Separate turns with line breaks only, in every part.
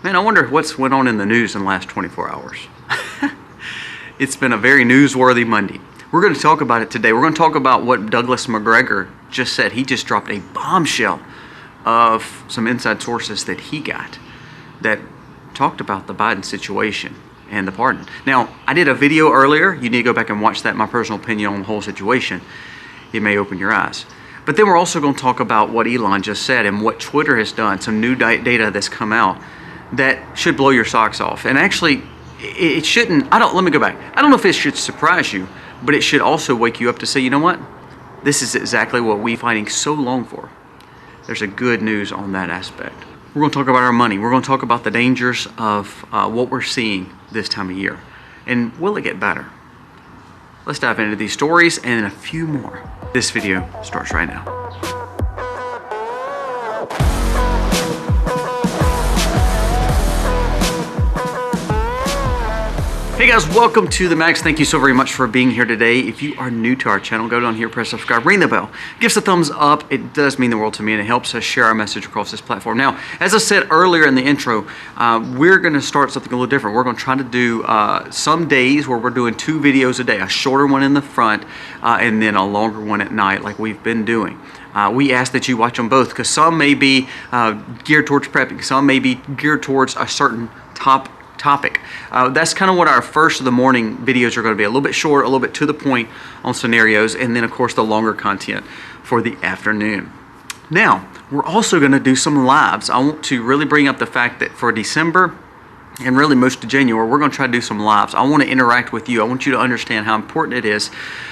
Man, I wonder what's went on in the news in the last 24 hours. It's been a very newsworthy Monday. We're going to talk about it today. We're going to talk about what Douglas McGregor just said. He just dropped a bombshell of some inside sources that he got that talked about the Biden situation and the pardon. Now, I did a video earlier. You need to go back and watch that, my personal opinion on the whole situation. It may open your eyes. But then we're also going to talk about what Elon just said and what Twitter has done, some new data that's come out that should blow your socks off. And actually, it shouldn't, let me go back. I don't know if it should surprise you, but it should also wake you up to say, you know what? This is exactly what we've been fighting so long for. There's a good news on that aspect. We're going to talk about our money. We're going to talk about the dangers of what we're seeing this time of year. And will it get better? Let's dive into these stories and a few more. This video starts right now. Hey guys, welcome to the Max. Thank you so very much for being here today. If you are new to our channel, go down here, press subscribe, ring the bell, give us a thumbs up. It does mean the world to me and it helps us share our message across this platform. Now, as I said earlier in the intro, we're going to start something a little different. We're going to try to do some days where we're doing 2 videos a day, a shorter one in the front and then a longer one at night like we've been doing. We ask that you watch them both because some may be geared towards prepping, some may be geared towards a certain topic. That's kind of what our first of the morning videos are going to be. A little bit short, a little bit to the point on scenarios, and then of course the longer content for the afternoon. Now, we're also going to do some lives. I want to really bring up the fact that for December and really most of January, we're going to try to do some lives. I want to interact with you. I want you to understand how important it is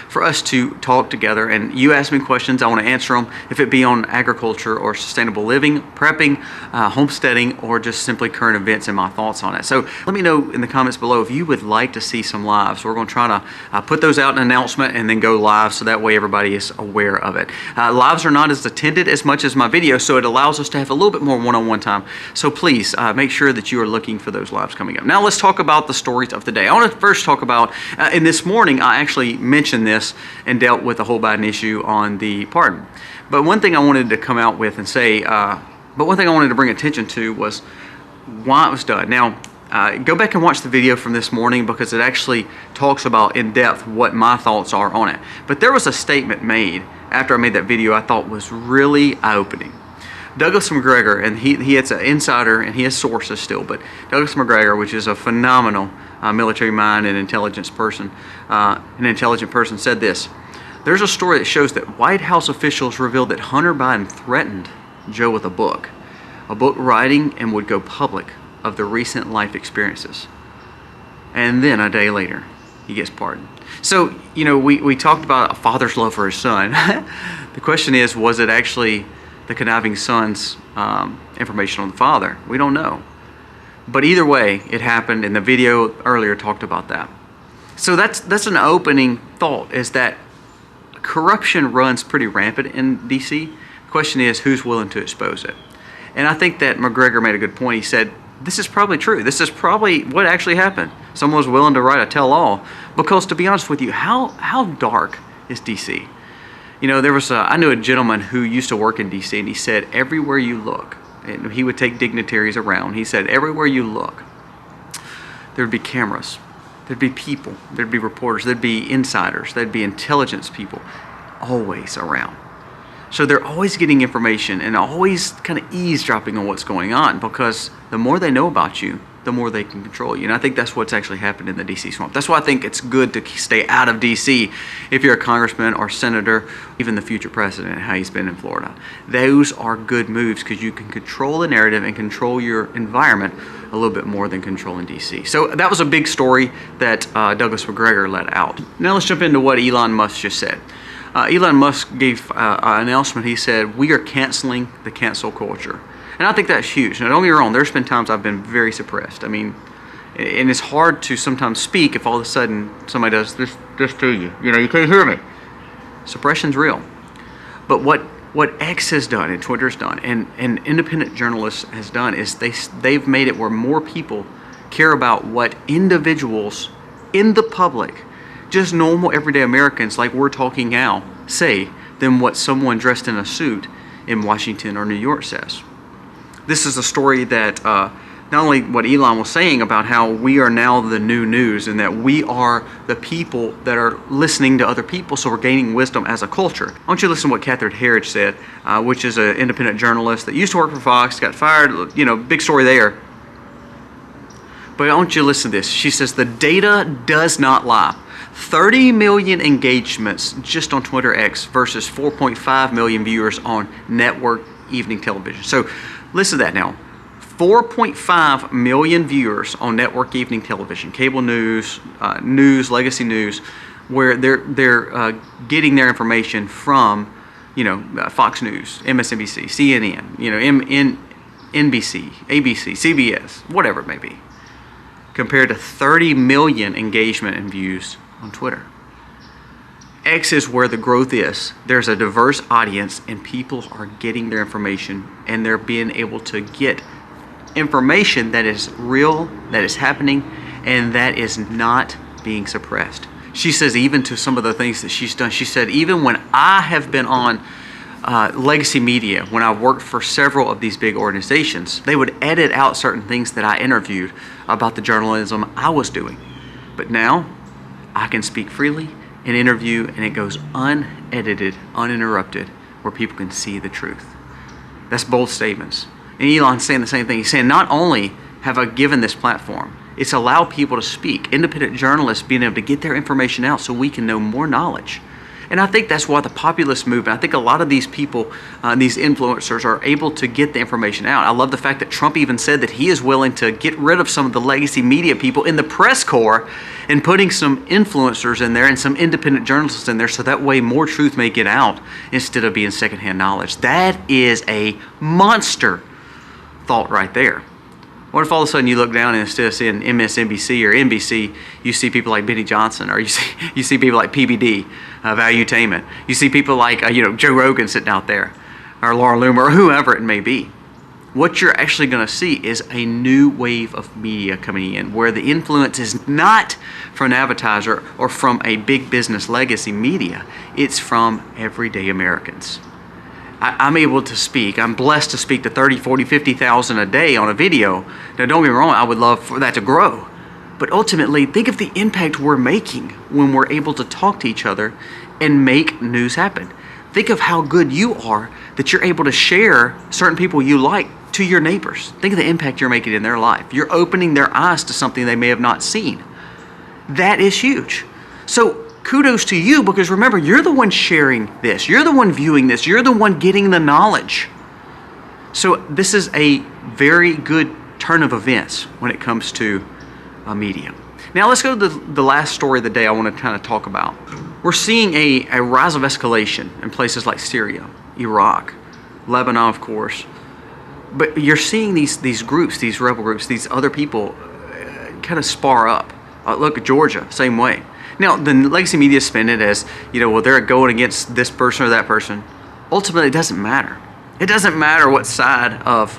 for us to talk together. And you ask me questions, I want to answer them, if it be on agriculture or sustainable living, prepping, homesteading, or just simply current events and my thoughts on it. So let me know in the comments below if you would like to see some lives. We're going to try to put those out in an announcement and then go live so that way everybody is aware of it. Lives are not as attended as much as my video, so it allows us to have a little bit more one-on-one time. So please make sure that you are looking for those lives coming up. Now let's talk about the stories of the day. I want to first talk about, and this morning I actually mentioned this and dealt with the whole Biden issue on the pardon. But one thing I wanted to come out with and say, one thing I wanted to bring attention to was why it was done. Now, go back and watch the video from this morning because it actually talks about in depth what my thoughts are on it. But there was a statement made after I made that video I thought was really eye-opening. Douglas McGregor, and he is an insider and he has sources still, but Douglas McGregor, which is a phenomenal military mind and intelligent person, said this: there's a story that shows that White House officials revealed that Hunter Biden threatened Joe with a book writing and would go public of the recent life experiences. And then a day later, he gets pardoned. So, you know, we talked about a father's love for his son. The question is, was it actually the conniving son's information on the father? We don't know. But either way, it happened, and the video earlier talked about that. So that's an opening thought, is that corruption runs pretty rampant in D.C. The question is, who's willing to expose it? And I think that McGregor made a good point. He said, this is probably true. This is probably what actually happened. Someone was willing to write a tell-all. Because to be honest with you, how dark is D.C.? You know, I knew a gentleman who used to work in D.C., and he said, everywhere you look, and he would take dignitaries around, he said, everywhere you look, there'd be cameras, there'd be people, there'd be reporters, there'd be insiders, there'd be intelligence people, always around. So they're always getting information and always kind of eavesdropping on what's going on, because the more they know about you, the more they can control you. And I think that's what's actually happened in the D.C. swamp. That's why I think it's good to stay out of D.C. if you're a congressman or senator, even the future president, how he's been in Florida. Those are good moves because you can control the narrative and control your environment a little bit more than controlling D.C. So that was a big story that Douglas McGregor let out. Now let's jump into what Elon Musk just said. Elon Musk gave an announcement. He said, we are canceling the cancel culture. And I think that's huge. Now, don't get me wrong, there's been times I've been very suppressed. I mean, and it's hard to sometimes speak if all of a sudden somebody does this to you. You know, you can't hear me. Suppression's real. But what X has done and Twitter's done and independent journalists has done is they've made it where more people care about what individuals in the public, just normal everyday Americans like we're talking now, say than what someone dressed in a suit in Washington or New York says. This is a story that not only what Elon was saying about how we are now the new news and that we are the people that are listening to other people, so we're gaining wisdom as a culture. I want you to listen to what Catherine Herridge said, which is an independent journalist that used to work for Fox, got fired, big story there. But I want you to listen to this. She says, the data does not lie. 30 million engagements just on Twitter X versus 4.5 million viewers on network evening television. So listen to that now. 4.5 million viewers on network evening television, cable news, legacy news, where they're getting their information from, Fox News, MSNBC, CNN, NBC, ABC, CBS, whatever it may be, compared to 30 million engagement and views on Twitter. X is where the growth is. There's a diverse audience and people are getting their information and they're being able to get information that is real, that is happening, and that is not being suppressed. She says even to some of the things that she's done, she said even when I have been on legacy media, when I worked for several of these big organizations, they would edit out certain things that I interviewed about the journalism I was doing. But now I can speak freely and interview, and it goes unedited, uninterrupted, where people can see the truth. That's bold statements. And Elon's saying the same thing. He's saying not only have I given this platform, it's allowed people to speak, independent journalists being able to get their information out so we can know more knowledge. And I think that's why the populist movement, I think a lot of these people, these influencers are able to get the information out. I love the fact that Trump even said that he is willing to get rid of some of the legacy media people in the press corps and putting some influencers in there and some independent journalists in there so that way more truth may get out instead of being secondhand knowledge. That is a monster thought right there. What if all of a sudden you look down and instead of seeing MSNBC or NBC, you see people like Benny Johnson, or you see people like PBD, Valuetainment. You see people like Joe Rogan sitting out there, or Laura Loomer, or whoever it may be. What you're actually going to see is a new wave of media coming in, where the influence is not from an advertiser or from a big business legacy media. It's from everyday Americans. I'm able to speak. I'm blessed to speak to 30, 40, 50,000 a day on a video. Now, don't get me wrong, I would love for that to grow. But ultimately, think of the impact we're making when we're able to talk to each other and make news happen. Think of how good you are that you're able to share certain people you like to your neighbors. Think of the impact you're making in their life. You're opening their eyes to something they may have not seen. That is huge. So kudos to you, because remember, you're the one sharing this. You're the one viewing this. You're the one getting the knowledge. So this is a very good turn of events when it comes to media. Now let's go to the last story of the day I want to kind of talk about. We're seeing a rise of escalation in places like Syria, Iraq, Lebanon, of course. But you're seeing these groups, these rebel groups, these other people kind of spar up. Look at Georgia, same way. Now, the legacy media spin it as, well, they're going against this person or that person. Ultimately, it doesn't matter. It doesn't matter what side of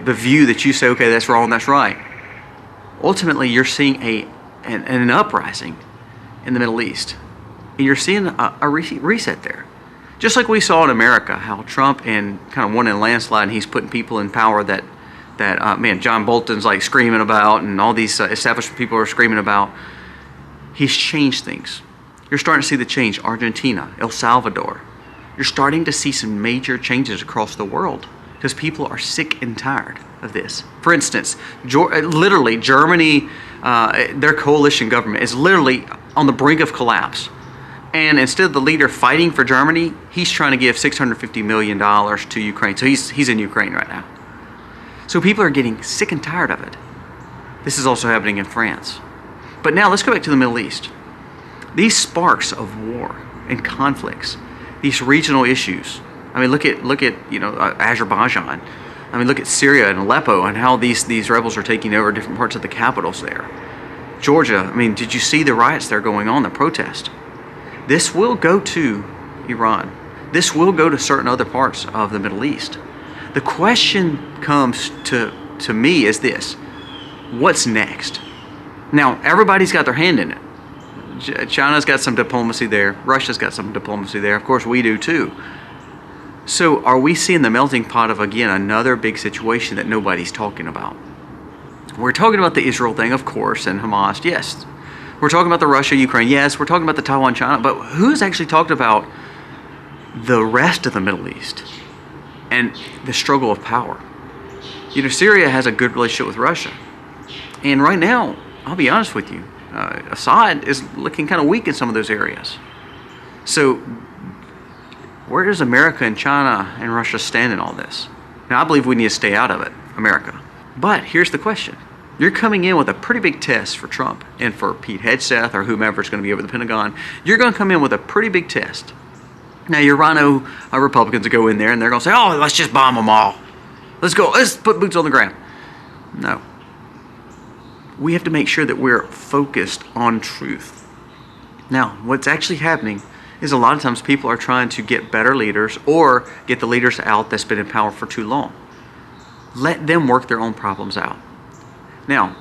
the view that you say, okay, that's wrong, that's right. Ultimately, you're seeing an uprising in the Middle East. And you're seeing a reset there. Just like we saw in America, how Trump kind of won in a landslide, and he's putting people in power that John Bolton's like screaming about, and all these establishment people are screaming about. He's changed things. You're starting to see the change. Argentina, El Salvador. You're starting to see some major changes across the world because people are sick and tired of this. For instance, literally Germany, their coalition government is literally on the brink of collapse. And instead of the leader fighting for Germany, he's trying to give $650 million to Ukraine. So he's in Ukraine right now. So people are getting sick and tired of it. This is also happening in France. But now let's go back to the Middle East. These sparks of war and conflicts, these regional issues. I mean, look at Azerbaijan. I mean, look at Syria and Aleppo and how these rebels are taking over different parts of the capitals there. Georgia, I mean, did you see the riots that are going on, the protest? This will go to Iran. This will go to certain other parts of the Middle East. The question comes to me is this: what's next? Now, everybody's got their hand in it. China's got some diplomacy there. Russia's got some diplomacy there. Of course, we do too. So are we seeing the melting pot of, again, another big situation that nobody's talking about? We're talking about the Israel thing, of course, and Hamas, yes. We're talking about the Russia, Ukraine, yes. We're talking about the Taiwan, China, but who's actually talked about the rest of the Middle East and the struggle of power? You know, Syria has a good relationship with Russia. And right now, I'll be honest with you, Assad is looking kind of weak in some of those areas. So where does America and China and Russia stand in all this? Now, I believe we need to stay out of it, America. But here's the question. You're coming in with a pretty big test for Trump and for Pete Hegseth or whomever is going to be over the Pentagon. You're going to come in with a pretty big test. Now, your rhino Republicans will go in there and they're going to say, oh, let's just bomb them all. Let's go. Let's put boots on the ground. No. We have to make sure that we're focused on truth. Now, what's actually happening is a lot of times people are trying to get better leaders or get the leaders out that's been in power for too long. Let them work their own problems out. Now,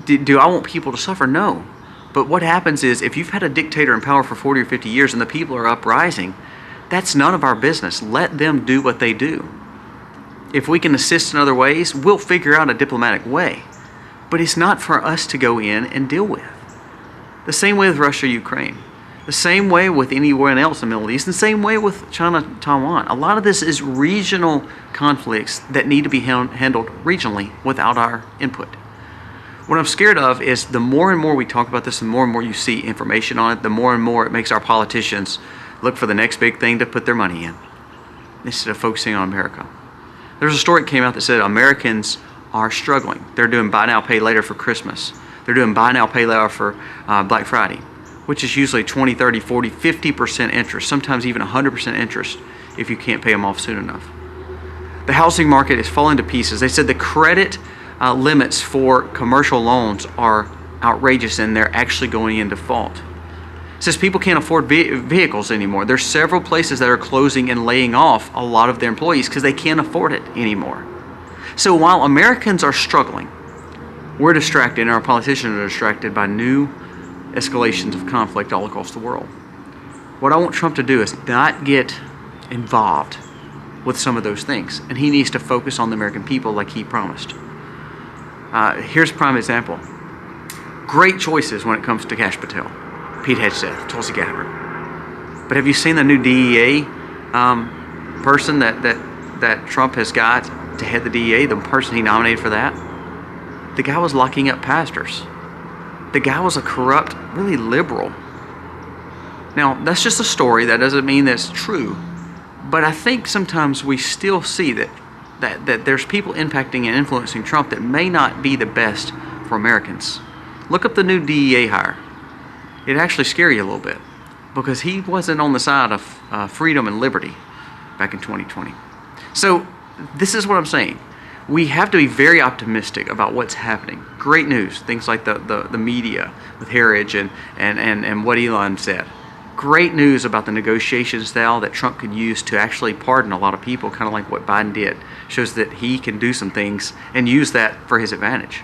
do I want people to suffer? No. But what happens is if you've had a dictator in power for 40 or 50 years and the people are uprising, that's none of our business. Let them do what they do. If we can assist in other ways, we'll figure out a diplomatic way. But it's not for us to go in and deal with. The same way with Russia, Ukraine. The same way with anyone else in the Middle East. The same way with China, Taiwan. A lot of this is regional conflicts that need to be handled regionally without our input. What I'm scared of is the more and more we talk about this, the more and more you see information on it, the more and more it makes our politicians look for the next big thing to put their money in, instead of focusing on America. There's a story that came out that said Americans are struggling. They're doing buy now, pay later for Christmas. They're doing buy now, pay later for Black Friday, which is usually 20, 30, 40, 50% interest, sometimes even 100% interest if you can't pay them off soon enough. The housing market is falling to pieces. They said the credit limits for commercial loans are outrageous and they're actually going in default. It says people can't afford vehicles anymore. There's several places that are closing and laying off a lot of their employees because they can't afford it anymore. So while Americans are struggling, we're distracted and our politicians are distracted by new escalations of conflict all across the world. What I want Trump to do is not get involved with some of those things. And he needs to focus on the American people like he promised. Here's a prime example. Great choices when it comes to Kash Patel, Pete Hegseth, Tulsi Gabbard. But have you seen the new DEA person that Trump has got to head the DEA, the person he nominated for that? The guy was locking up pastors. The guy was a corrupt, really liberal. Now, that's just a story. That doesn't mean that's true. But I think sometimes we still see that there's people impacting and influencing Trump that may not be the best for Americans. Look up the new DEA hire. It'd actually scare you a little bit because he wasn't on the side of freedom and liberty back in 2020. So this is what I'm saying. We have to be very optimistic about what's happening. Great news, things like the media with Heritage and what Elon said. Great news about the negotiation style that Trump could use to actually pardon a lot of people, kind of like what Biden did. Shows that he can do some things and use that for his advantage.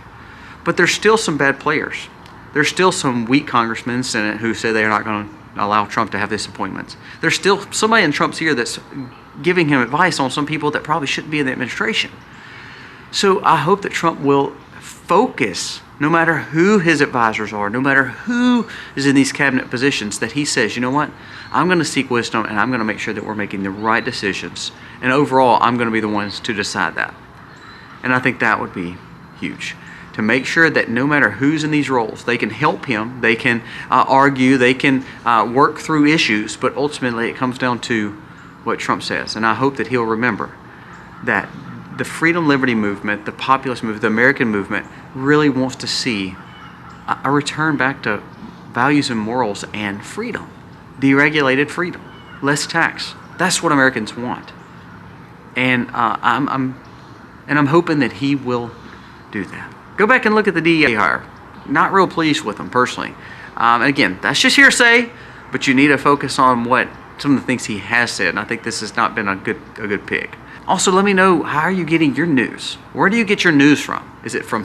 But there's still some bad players. There's still some weak congressmen in the Senate who say they're not going to allow Trump to have these appointments. There's still somebody in Trump's ear that's giving him advice on some people that probably shouldn't be in the administration. So I hope that Trump will focus, no matter who his advisors are, no matter who is in these cabinet positions, that he says, you know what, I'm going to seek wisdom and I'm going to make sure that we're making the right decisions. And overall, I'm going to be the ones to decide that. And I think that would be huge. To make sure that no matter who's in these roles, they can help him, they can argue, they can work through issues, but ultimately it comes down to what Trump says. And I hope that he'll remember that the freedom liberty movement, the populist movement, the American movement really wants to see a return back to values and morals and freedom, deregulated freedom, less tax. That's what Americans want. And I'm hoping that he will do that. Go back and look at the DEA hire. Not real pleased with him personally. Again, that's just hearsay, but you need to focus on what some of the things he has said. And I think this has not been a good pick. Also, let me know, how are you getting your news? Where do you get your news from? Is it from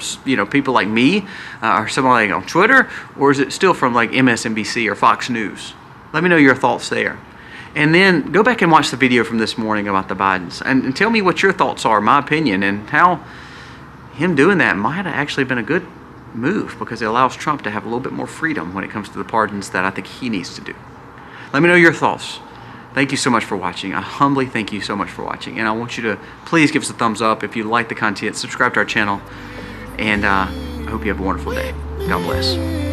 people like me or someone like on Twitter, or is it still from like MSNBC or Fox News? Let me know your thoughts there. And then go back and watch the video from this morning about the Bidens and tell me what your thoughts are, my opinion, and how him doing that might have actually been a good move because it allows Trump to have a little bit more freedom when it comes to the pardons that I think he needs to do. Let me know your thoughts. Thank you so much for watching. I humbly thank you so much for watching. And I want you to please give us a thumbs up if you like the content, subscribe to our channel, and I hope you have a wonderful day. God bless.